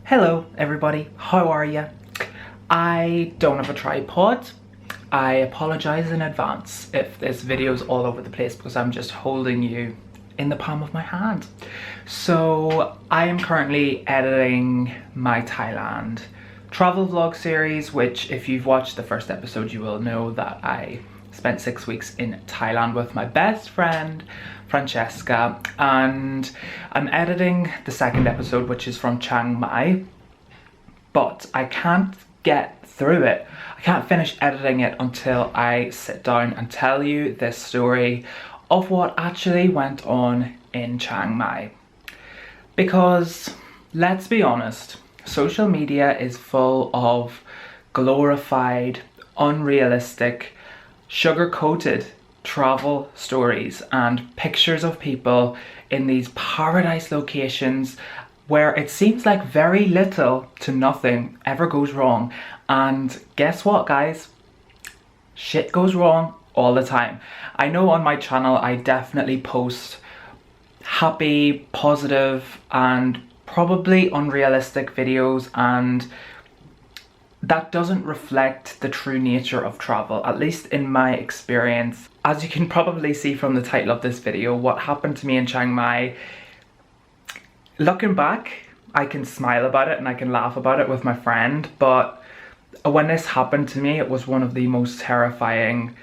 Hello everybody, how are you? I don't have a tripod. I apologize in advance if this video's all over the place because I'm just holding you in the palm of my hand. So I am currently editing my Thailand travel vlog series, which if you've watched the first episode you will know that I spent 6 weeks in Thailand with my best friend Francesca, and I'm editing the second episode, which is from Chiang Mai, but I can't get through it. I can't finish editing it until I sit down and tell you this story of what actually went on in Chiang Mai. Because let's be honest, social media is full of glorified, unrealistic, sugar-coated travel stories and pictures of people in these paradise locations where it seems like very little to nothing ever goes wrong. And guess what, guys? Shit goes wrong all the time. I know on my channel I definitely post happy, positive and probably unrealistic videos, and that doesn't reflect the true nature of travel, at least in my experience. As you can probably see from the title of this video, what happened to me in Chiang Mai, looking back, I can smile about it and I can laugh about it with my friend, but when this happened to me, it was one of the most terrifying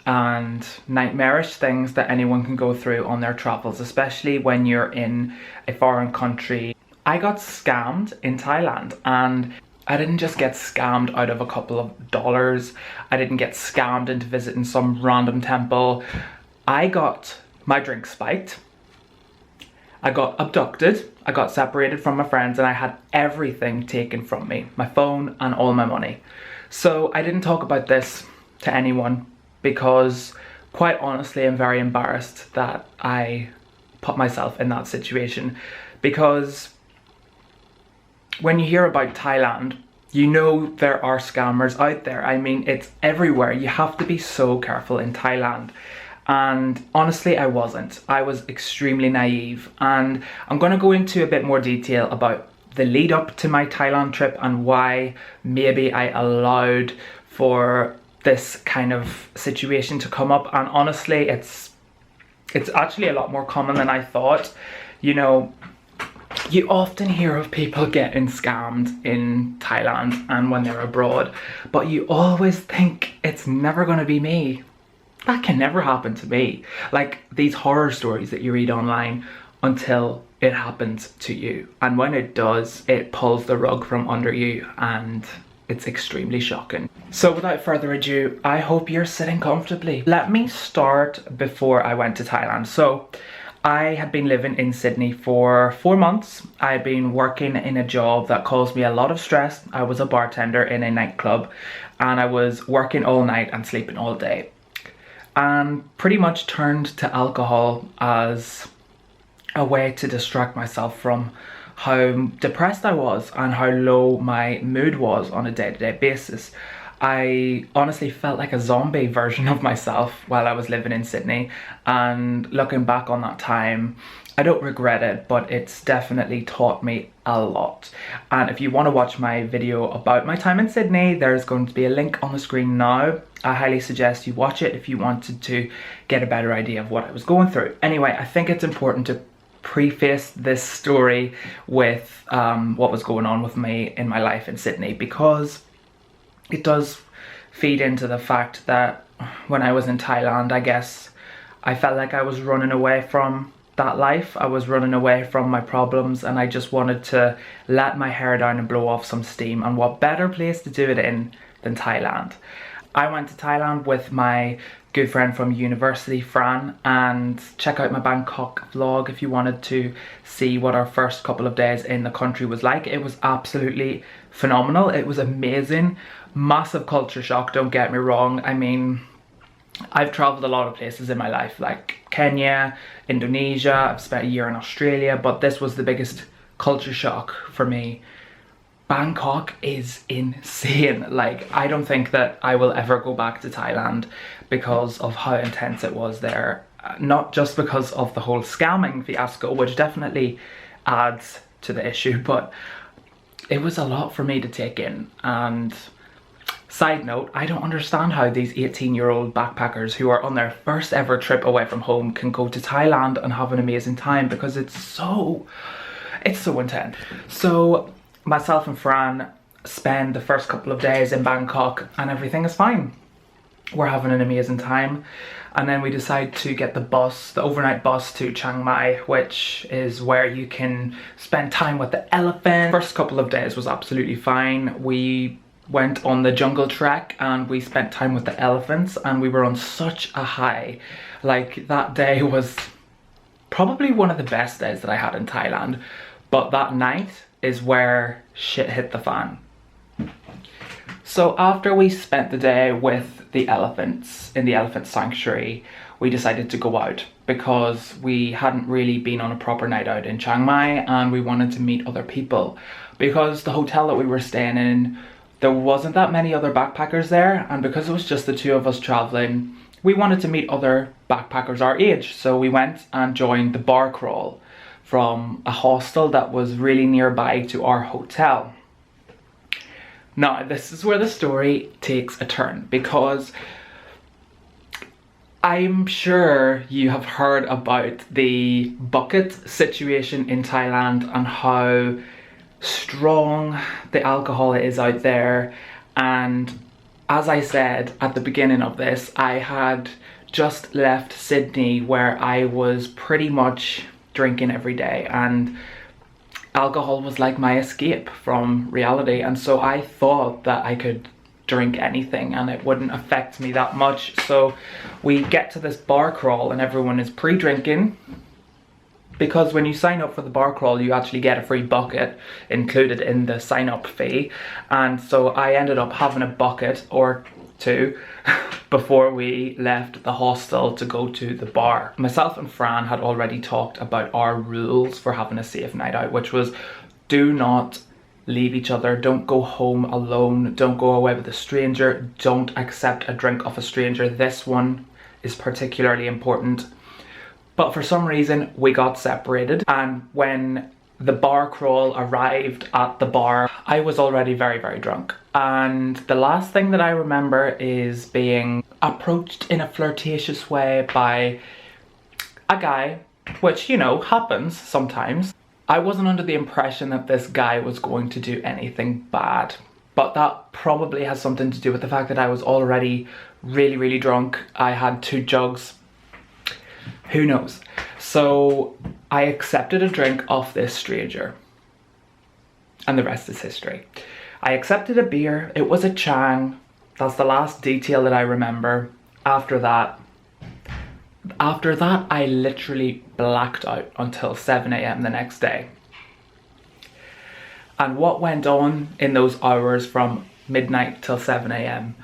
and nightmarish things that anyone can go through on their travels, especially when you're in a foreign country. I got scammed in Thailand, and I didn't just get scammed out of a couple of dollars. I didn't get scammed into visiting some random temple. I got my drink spiked. I got abducted. I got separated from my friends, and I had everything taken from me. My phone and all my money. So I didn't talk about this to anyone because, quite honestly, I'm very embarrassed that I put myself in that situation, because when you hear about Thailand, you know there are scammers out there. I mean, it's everywhere. You have to be so careful in Thailand. And honestly, I wasn't. I was extremely naive. And I'm going to go into a bit more detail about the lead up to my Thailand trip and why maybe I allowed for this kind of situation to come up. And honestly, it's actually a lot more common than I thought. You know, you often hear of people getting scammed in Thailand and when they're abroad, but you always think it's never going to be me. That can never happen to me. Like these horror stories that you read online, until it happens to you. And when it does, it pulls the rug from under you, and it's extremely shocking. So without further ado, I hope you're sitting comfortably. Let me start before I went to Thailand. So I had been living in Sydney for 4 months. I had been working in a job that caused me a lot of stress. I was a bartender in a nightclub, and I was working all night and sleeping all day, and pretty much turned to alcohol as a way to distract myself from how depressed I was and how low my mood was on a day-to-day basis. I honestly felt like a zombie version of myself while I was living in Sydney, and looking back on that time, I don't regret it, but it's definitely taught me a lot. And if you want to watch my video about my time in Sydney, there's going to be a link on the screen now. I highly suggest you watch it if you wanted to get a better idea of what I was going through. Anyway, I think it's important to preface this story with what was going on with me in my life in Sydney, because it does feed into the fact that when I was in Thailand, I guess I felt like I was running away from that life. I was running away from my problems, and I just wanted to let my hair down and blow off some steam. And what better place to do it in than Thailand? I went to Thailand with my good friend from university, Fran, and check out my Bangkok vlog if you wanted to see what our first couple of days in the country was like. It was absolutely phenomenal. It was amazing. Massive culture shock, don't get me wrong. I mean, I've traveled a lot of places in my life, like Kenya, Indonesia, I've spent a year in Australia, but this was the biggest culture shock for me. Bangkok is insane. Like, I don't think that I will ever go back to Thailand because of how intense it was there. Not just because of the whole scamming fiasco, which definitely adds to the issue, but it was a lot for me to take in. And side note, I don't understand how these 18-year-old backpackers who are on their first ever trip away from home can go to Thailand and have an amazing time, because it's so intense. So myself and Fran spend the first couple of days in Bangkok and everything is fine. We're having an amazing time. And then we decide to get the overnight bus to Chiang Mai, which is where you can spend time with the elephant. First couple of days was absolutely fine. We went on the jungle trek and we spent time with the elephants, and we were on such a high. Like, that day was probably one of the best days that I had in Thailand. But that night is where shit hit the fan. So after we spent the day with the elephants in the elephant sanctuary, we decided to go out because we hadn't really been on a proper night out in Chiang Mai, and we wanted to meet other people. Because the hotel that we were staying in, there wasn't that many other backpackers there, and because it was just the two of us traveling, we wanted to meet other backpackers our age. So we went and joined the bar crawl from a hostel that was really nearby to our hotel. Now, this is where the story takes a turn, because I'm sure you have heard about the bucket situation in Thailand and how strong the alcohol is out there. And as I said at the beginning of this, I had just left Sydney, where I was pretty much drinking every day, and alcohol was like my escape from reality. And so I thought that I could drink anything and it wouldn't affect me that much. So we get to this bar crawl and everyone is pre-drinking, because when you sign up for the bar crawl you actually get a free bucket included in the sign up fee. And so I ended up having a bucket or two before we left the hostel to go to the bar. Myself and Fran had already talked about our rules for having a safe night out, which was do not leave each other, don't go home alone, don't go away with a stranger, don't accept a drink off a stranger. This one is particularly important. But for some reason we got separated, and when the bar crawl arrived at the bar, I was already very, very drunk. And the last thing that I remember is being approached in a flirtatious way by a guy, which, you know, happens sometimes. I wasn't under the impression that this guy was going to do anything bad, but that probably has something to do with the fact that I was already really, really drunk. I had 2 jugs. Who knows? So I accepted a drink off this stranger, and the rest is history. I accepted a beer. It was a Chang. That's the last detail that I remember. After that, I literally blacked out until 7 AM the next day. And what went on in those hours from midnight till 7 AM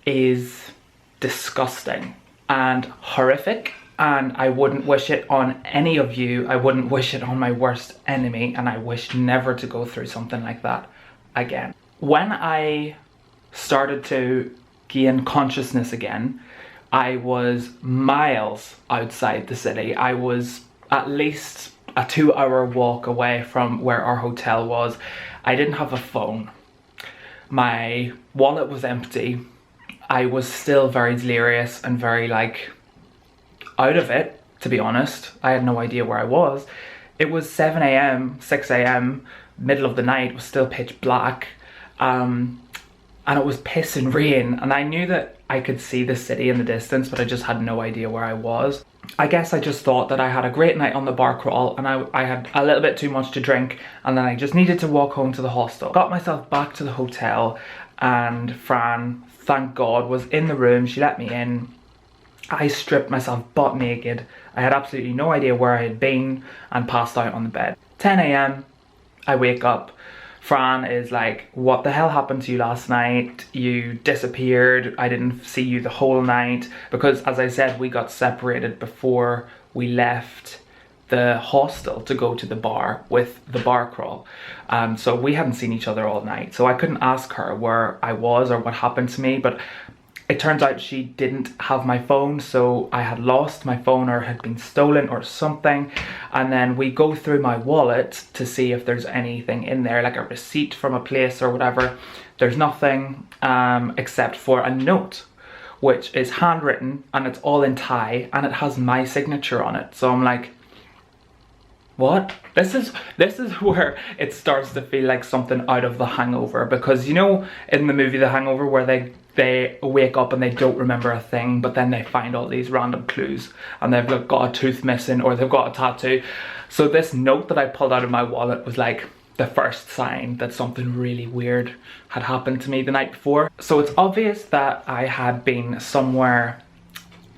is disgusting and horrific. And I wouldn't wish it on any of you. I wouldn't wish it on my worst enemy, and I wish never to go through something like that again. When I started to gain consciousness again, I was miles outside the city. I was at least a 2-hour walk away from where our hotel was. I didn't have a phone. My wallet was empty. I was still very delirious and very like out of it, to be honest. I had no idea where I was. It was 7 AM, 6 AM, middle of the night, it was still pitch black. And it was pissing rain, and I knew that I could see the city in the distance, but I just had no idea where I was. I guess I just thought that I had a great night on the bar crawl, and I had a little bit too much to drink, and then I just needed to walk home to the hostel. Got myself back to the hotel, and Fran, thank God, was in the room. She let me in. I stripped myself butt naked. I had absolutely no idea where I had been and passed out on the bed. 10 AM, I wake up. Fran is like, what the hell happened to you last night? You disappeared. I didn't see you the whole night. Because as I said, we got separated before we left the hostel to go to the bar with the bar crawl. So we hadn't seen each other all night. So I couldn't ask her where I was or what happened to me. But It turns out she didn't have my phone, so I had lost my phone or had been stolen or something. And then we go through my wallet to see if there's anything in there, like a receipt from a place or whatever. There's nothing except for a note, which is handwritten and it's all in Thai and it has my signature on it. So I'm like, what? This is where it starts to feel like something out of The Hangover, because you know in the movie The Hangover where they wake up and they don't remember a thing, but then they find all these random clues and they've got a tooth missing or they've got a tattoo. So this note that I pulled out of my wallet was like the first sign that something really weird had happened to me the night before. So it's obvious that I had been somewhere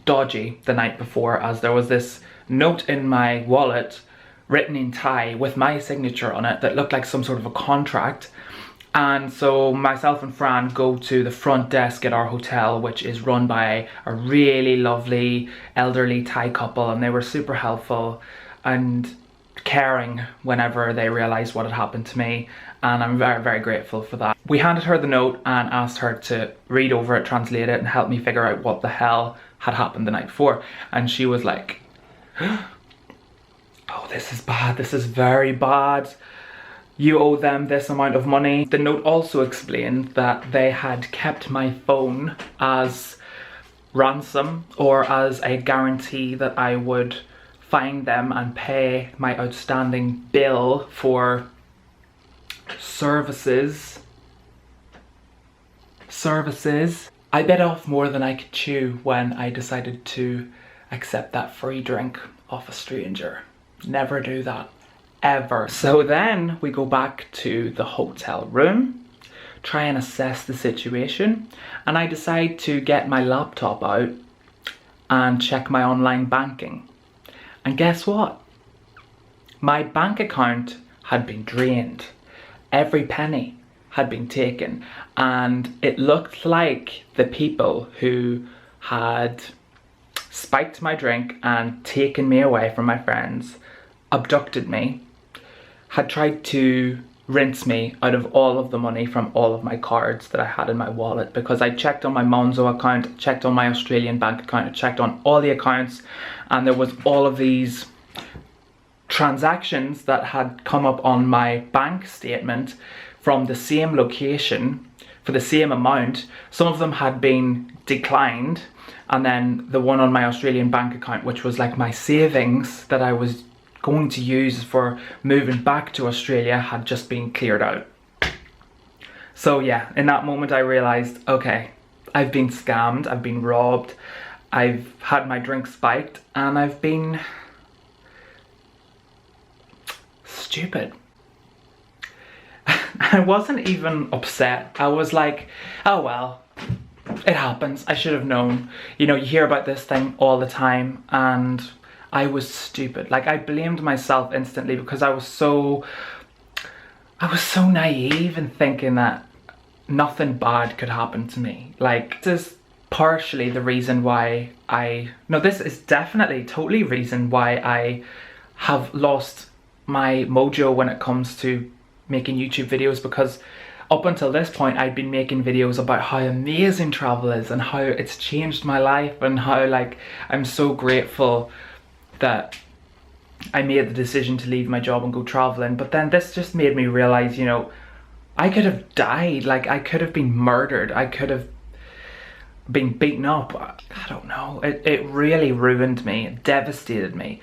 dodgy the night before, as there was this note in my wallet written in Thai with my signature on it that looked like some sort of a contract. And so myself and Fran go to the front desk at our hotel, which is run by a really lovely elderly Thai couple, and they were super helpful and caring whenever they realized what had happened to me, and I'm very, very grateful for that. We handed her the note and asked her to read over it, translate it, and help me figure out what the hell had happened the night before. And she was like, oh, this is bad, this is very bad. You owe them this amount of money. The note also explained that they had kept my phone as ransom, or as a guarantee that I would find them and pay my outstanding bill for services. I bit off more than I could chew when I decided to accept that free drink off a stranger. Never do that. Ever. So then we go back to the hotel room, try and assess the situation, and I decide to get my laptop out and check my online banking. And guess what? My bank account had been drained. Every penny had been taken, and it looked like the people who had spiked my drink and taken me away from my friends, abducted me, had tried to rinse me out of all of the money from all of my cards that I had in my wallet, because I checked on my Monzo account, checked on my Australian bank account, I checked on all the accounts, and there was all of these transactions that had come up on my bank statement from the same location for the same amount. Some of them had been declined, and then the one on my Australian bank account, which was like my savings that I was going to use for moving back to Australia, had just been cleared out. So yeah, in that moment I realized, okay, I've been scammed, I've been robbed, I've had my drink spiked, and I've been stupid. I wasn't even upset. I was like, oh well, it happens, I should have known. You know, you hear about this thing all the time, and I was stupid. Like, I blamed myself instantly because I was so naive in thinking that nothing bad could happen to me. Like, this is partially the reason why this is definitely totally reason why I have lost my mojo when it comes to making YouTube videos, because up until this point I'd been making videos about how amazing travel is and how it's changed my life, and how like I'm so grateful that I made the decision to leave my job and go traveling. But then this just made me realize, you know, I could have died, like I could have been murdered, I could have been beaten up. I don't know, it really ruined me, it devastated me,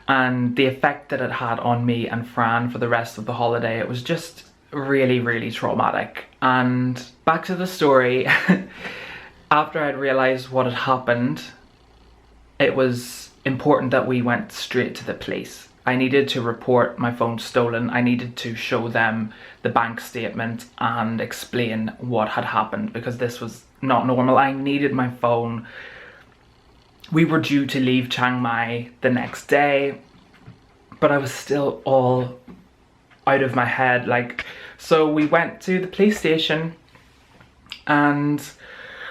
and the effect that it had on me and Fran for the rest of the holiday, it was just really, really traumatic. And back to the story. After I'd realized what had happened, it was important that we went straight to the police. I needed to report my phone stolen. I needed to show them the bank statement and explain what had happened, because this was not normal. I needed my phone. We were due to leave Chiang Mai the next day, but I was still all out of my head. Like, so we went to the police station, and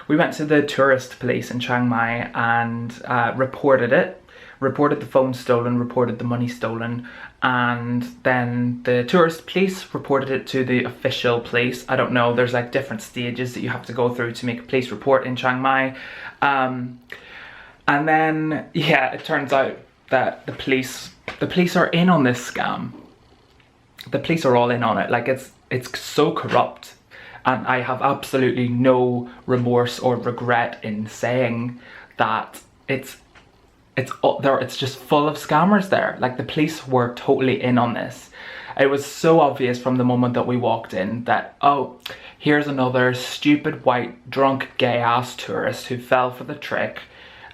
we went to the tourist police in Chiang Mai and reported it. reported the phone stolen, reported the money stolen, and then the tourist police reported it to the official police. I don't know, there's like different stages that you have to go through to make a police report in Chiang Mai. And then, yeah, it turns out that the police are in on this scam. The police are all in on it. Like, it's so corrupt. And I have absolutely no remorse or regret in saying that it's just full of scammers there. Like, the police were totally in on this. It was so obvious from the moment that we walked in that, oh, here's another stupid white drunk gay ass tourist who fell for the trick,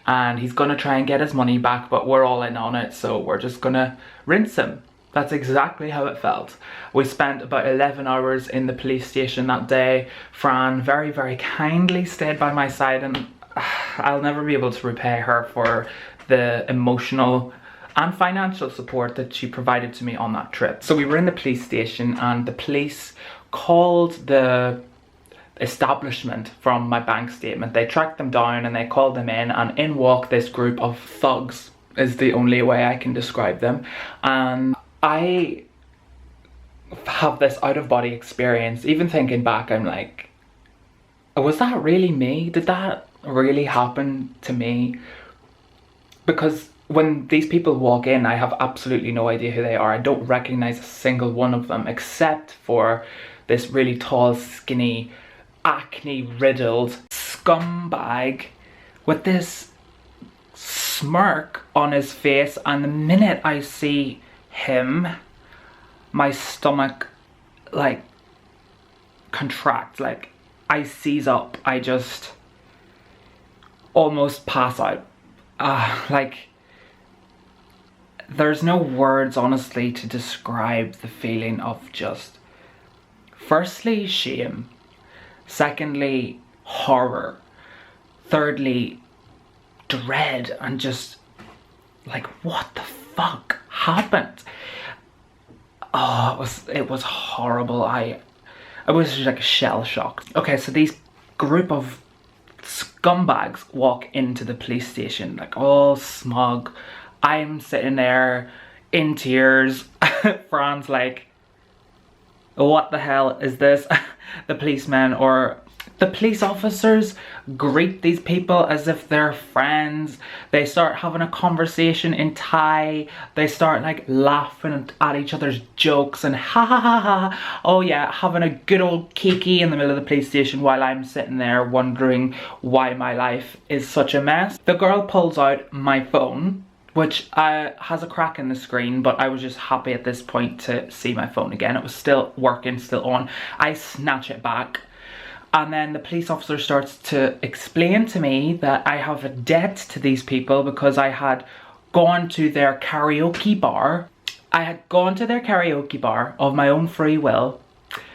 and he's gonna try and get his money back, but we're all in on it, so we're just gonna rinse him. That's exactly how it felt. We spent about 11 hours in the police station that day. Fran very, very kindly stayed by my side, and I'll never be able to repay her for the emotional and financial support that she provided to me on that trip. So we were in the police station, and the police called the establishment from my bank statement. They tracked them down and they called them in, and in walked this group of thugs, is the only way I can describe them. And I have this out-of-body experience. Even thinking back, I'm like, was that really me? Did that really happen to me? Because when these people walk in, I have absolutely no idea who they are. I don't recognize a single one of them, except for this really tall, skinny, acne-riddled scumbag with this smirk on his face. And the minute I see him, my stomach like contracts, like I seize up, I just almost pass out. Like, there's no words honestly to describe the feeling of just, firstly, shame, secondly, horror, thirdly, dread, and just like, what the fuck happened? Oh, it was horrible. I was just like shell shocked. Okay, so these group of scumbags walk into the police station, like all smug. I'm sitting there in tears. Fran's like, what the hell is this? The policemen or the police officers greet these people as if they're friends. They start having a conversation in Thai. They start like laughing at each other's jokes and ha ha ha ha. Oh yeah, having a good old kiki in the middle of the police station while I'm sitting there wondering why my life is such a mess. The girl pulls out my phone, which has a crack in the screen, but I was just happy at this point to see my phone again. It was still working, still on. I snatch it back. And then the police officer starts to explain to me that I have a debt to these people because I had gone to their karaoke bar. I had gone to their karaoke bar of my own free will,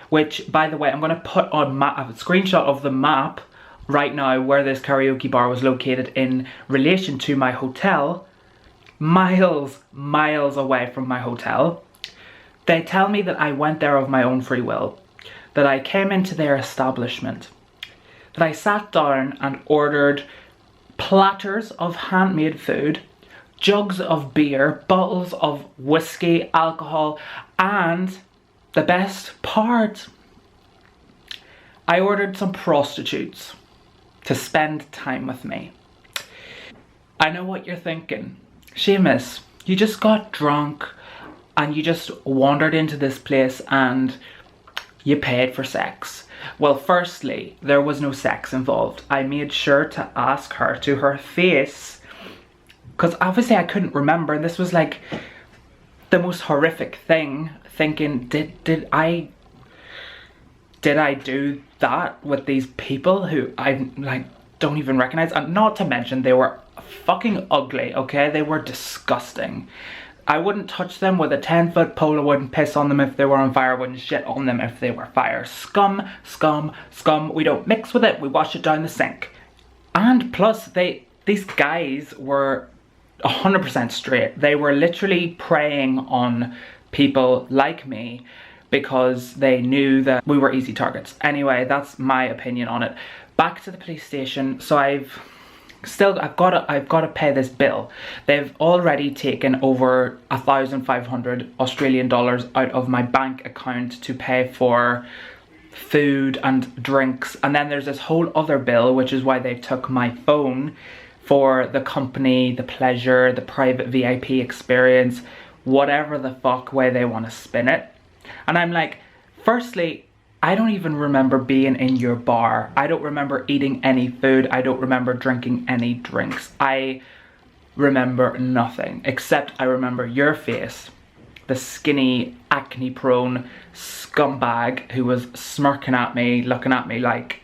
which, by the way, I'm going to put on a screenshot of the map right now where this karaoke bar was located in relation to my hotel. Miles away from my hotel. They tell me that I went there of my own free will, that I came into their establishment, that I sat down and ordered platters of handmade food, jugs of beer, bottles of whiskey, alcohol, and the best part, I ordered some prostitutes to spend time with me. I know what you're thinking. Seamus, you just got drunk and you just wandered into this place and you paid for sex. Well, firstly, there was no sex involved. I made sure to ask her to her face, because obviously I couldn't remember, and this was like the most horrific thing, thinking, did I do that with these people who I like don't even recognize? And not to mention, they were fucking ugly, okay? They were disgusting. I wouldn't touch them with a 10-foot pole. I wouldn't piss on them if they were on fire. I wouldn't shit on them if they were fire. Scum, scum, scum. We don't mix with it. We wash it down the sink. And plus, these guys were 100% straight. They were literally preying on people like me because they knew that we were easy targets. Anyway, that's my opinion on it. Back to the police station. So I've still, I've got to pay this bill. They've already taken over 1,500 Australian dollars out of my bank account to pay for food and drinks, and then there's this whole other bill, which is why they took my phone, for the company, the pleasure, the private VIP experience, whatever the fuck way they want to spin it. And I'm like, firstly, I don't even remember being in your bar. I don't remember eating any food. I don't remember drinking any drinks. I remember nothing, except I remember your face, the skinny, acne-prone scumbag who was smirking at me, looking at me like,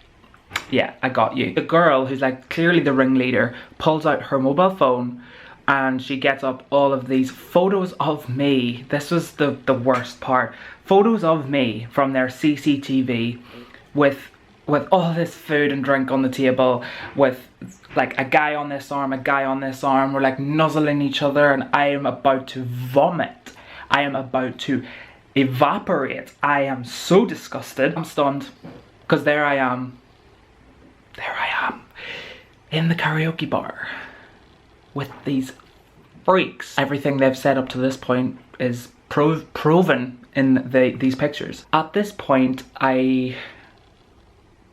yeah, I got you. The girl, who's like clearly the ringleader, pulls out her mobile phone and she gets up all of these photos of me. This was the worst part. Photos of me from their CCTV with all this food and drink on the table, with like a guy on this arm, a guy on this arm. We're like nuzzling each other and I am about to vomit. I am about to evaporate. I am so disgusted. I'm stunned because there I am in the karaoke bar with these freaks. Everything they've said up to this point is proven in these pictures. At this point, I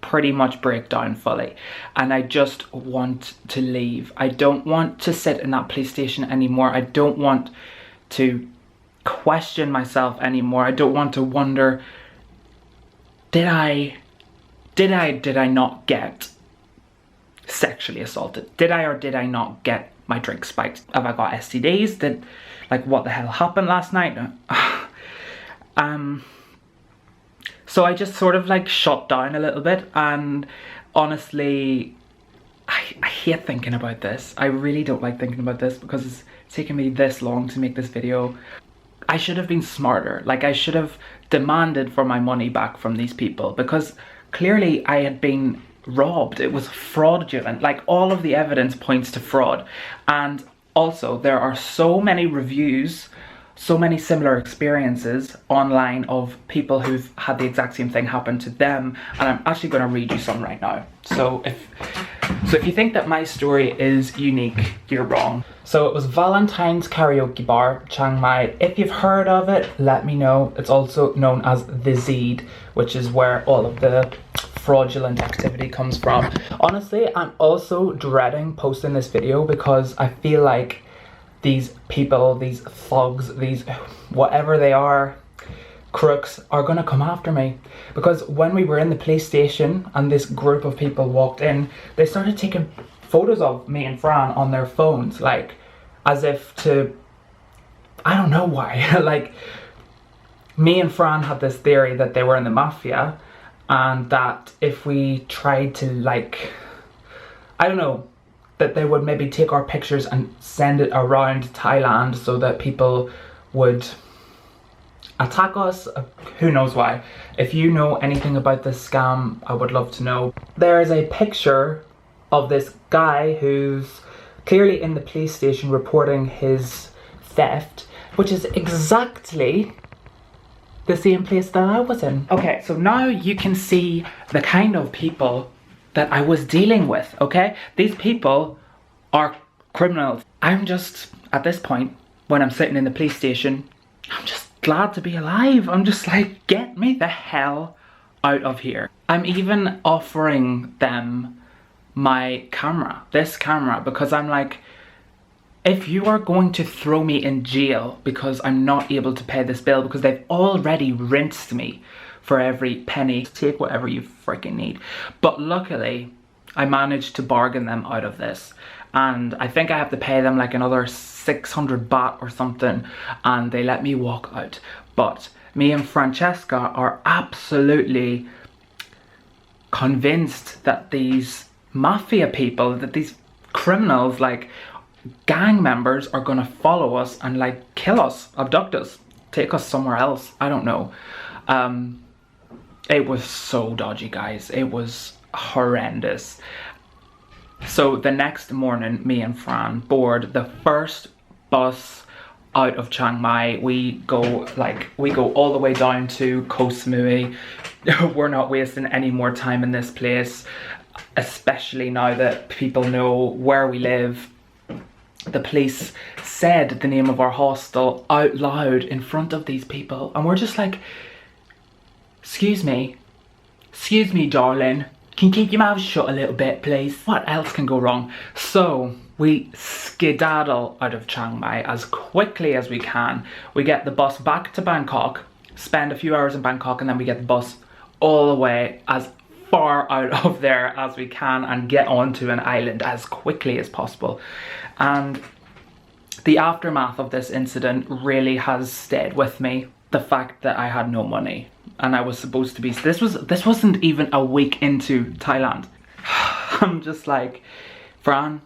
pretty much break down fully and I just want to leave. I don't want to sit in that police station anymore. I don't want to question myself anymore. I don't want to wonder, did I not get sexually assaulted? Did I or did I not get my drink spiked? Have I got STDs? Like, what the hell happened last night? So I just sort of like shut down a little bit, and honestly, I hate thinking about this. I really don't like thinking about this because it's taken me this long to make this video. I should have been smarter. Like, I should have demanded for my money back from these people because clearly I had been robbed. It was fraudulent. Like, all of the evidence points to fraud. And also, there are so many reviews, so many similar experiences online of people who've had the exact same thing happen to them, and I'm actually going to read you some right now. So if you think that my story is unique, you're wrong. So it was Valentine's Karaoke Bar, Chiang Mai. If you've heard of it, let me know. It's also known as the Zed, which is where all of the fraudulent activity comes from. Honestly, I'm also dreading posting this video because I feel like these people, these thugs, these whatever they are, crooks, are gonna come after me. Because when we were in the police station and this group of people walked in, they started taking photos of me and Fran on their phones, like as if to, I don't know why. Like, me and Fran had this theory that they were in the mafia, and that if we tried to, like, I don't know, that they would maybe take our pictures and send it around Thailand so that people would attack us. Who knows why. If you know anything about this scam, I would love to know. There is a picture of this guy who's clearly in the police station reporting his theft, which is exactly the same place that I was in. Okay, so now you can see the kind of people that I was dealing with, okay? These people are criminals. I'm just, at this point, when I'm sitting in the police station, I'm just glad to be alive. I'm just like, get me the hell out of here. I'm even offering them my camera, this camera, because I'm like, if you are going to throw me in jail because I'm not able to pay this bill, because they've already rinsed me for every penny, take whatever you freaking need. But luckily, I managed to bargain them out of this. And I think I have to pay them like another 600 baht or something, and they let me walk out. But me and Francesca are absolutely convinced that these mafia people, that these criminals, like gang members, are gonna follow us and like kill us, abduct us, take us somewhere else. I don't know. It was so dodgy, guys. It was horrendous. So the next morning, me and Fran board the first bus out of Chiang Mai. We go all the way down to Koh Samui. We're not wasting any more time in this place. especially now that people know where we live. The police said the name of our hostel out loud in front of these people, and we're just like, excuse me, darling, can you keep your mouth shut a little bit, please? What else can go wrong? So we skedaddle out of Chiang Mai as quickly as we can. We get the bus back to Bangkok, spend a few hours in Bangkok, and then we get the bus all the way as far out of there as we can and get onto an island as quickly as possible. And the aftermath of this incident really has stayed with me. The fact that I had no money and I was supposed to be, this wasn't even a week into Thailand. I'm just like, Fran,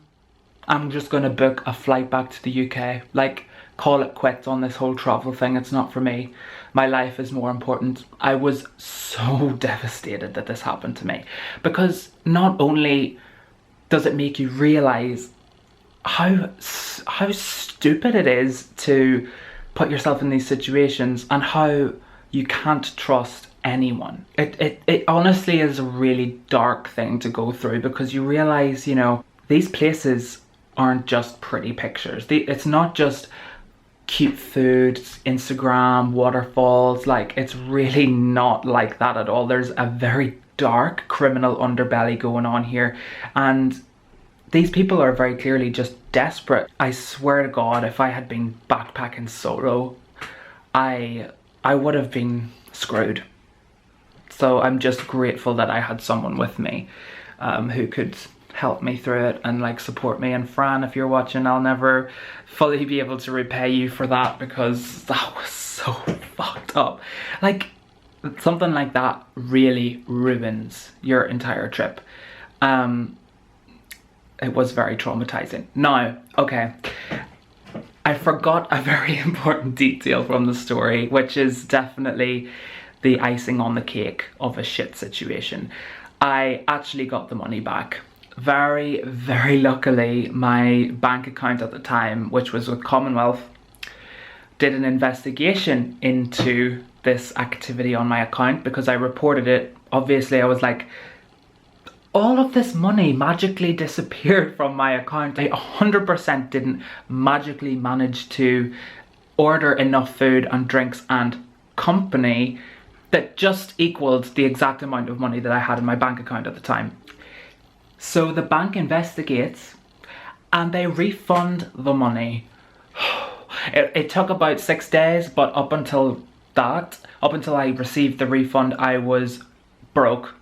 I'm just gonna book a flight back to the UK. Like, call it quits on this whole travel thing. It's not for me. My life is more important. I was so devastated that this happened to me, because not only does it make you realize how stupid it is to put yourself in these situations and how you can't trust anyone. It honestly is a really dark thing to go through, because you realize, you know, these places aren't just pretty pictures. It's not just cute food, Instagram, waterfalls. Like, it's really not like that at all. There's a very dark criminal underbelly going on here, and these people are very clearly just desperate. I swear to God, if I had been backpacking solo, I would have been screwed. So I'm just grateful that I had someone with me who could help me through it and like support me. And Fran, if you're watching, I'll never fully be able to repay you for that, because that was so fucked up. Like, something like that really ruins your entire trip. It was very traumatizing. Now, okay, I forgot a very important detail from the story, which is definitely the icing on the cake of a shit situation. I actually got the money back. Very, very luckily, my bank account at the time, which was with Commonwealth, did an investigation into this activity on my account, because I reported it. Obviously, I was like, all of this money magically disappeared from my account. I 100% didn't magically manage to order enough food and drinks and company that just equaled the exact amount of money that I had in my bank account at the time. So the bank investigates and they refund the money. It took about 6 days, but up until I received the refund, I was broke.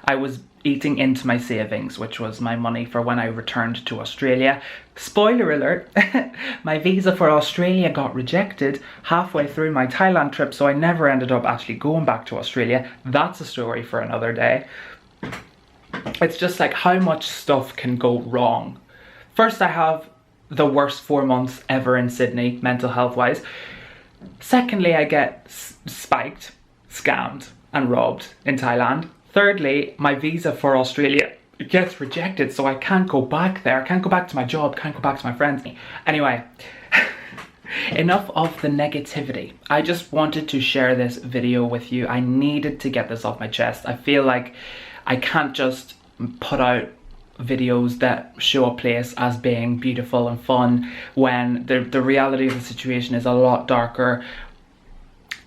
I was eating into my savings, which was my money for when I returned to Australia. Spoiler alert, my visa for Australia got rejected halfway through my Thailand trip, so I never ended up actually going back to Australia. That's a story for another day. It's just like how much stuff can go wrong. First, I have the worst 4 months ever in Sydney, mental health wise. Secondly, I get spiked, scammed and robbed in Thailand. Thirdly, my visa for Australia gets rejected, so I can't go back there. I can't go back to my job, can't go back to my friends. Anyway, enough of the negativity. I just wanted to share this video with you. I needed to get this off my chest. I feel like I can't just put out videos that show a place as being beautiful and fun when the reality of the situation is a lot darker.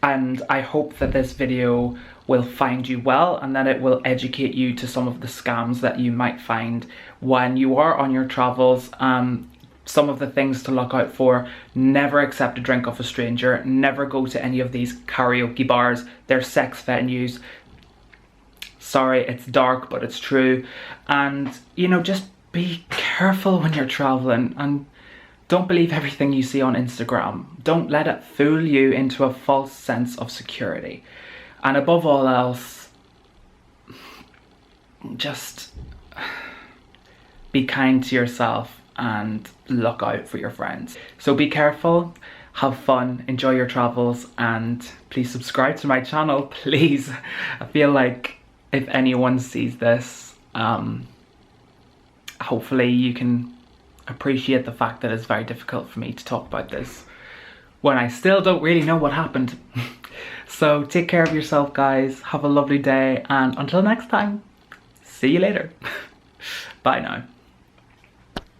And I hope that this video will find you well, and that it will educate you to some of the scams that you might find when you are on your travels. Some of the things to look out for: never accept a drink off a stranger, never go to any of these karaoke bars, they're sex venues. Sorry, it's dark, but it's true. And, you know, just be careful when you're traveling, and don't believe everything you see on Instagram. Don't let it fool you into a false sense of security. And above all else, just be kind to yourself and look out for your friends. So be careful, have fun, enjoy your travels, and please subscribe to my channel, please. I feel like if anyone sees this, hopefully you can appreciate the fact that it's very difficult for me to talk about this when I still don't really know what happened. So take care of yourself, guys. Have a lovely day, and until next time, see you later. Bye now.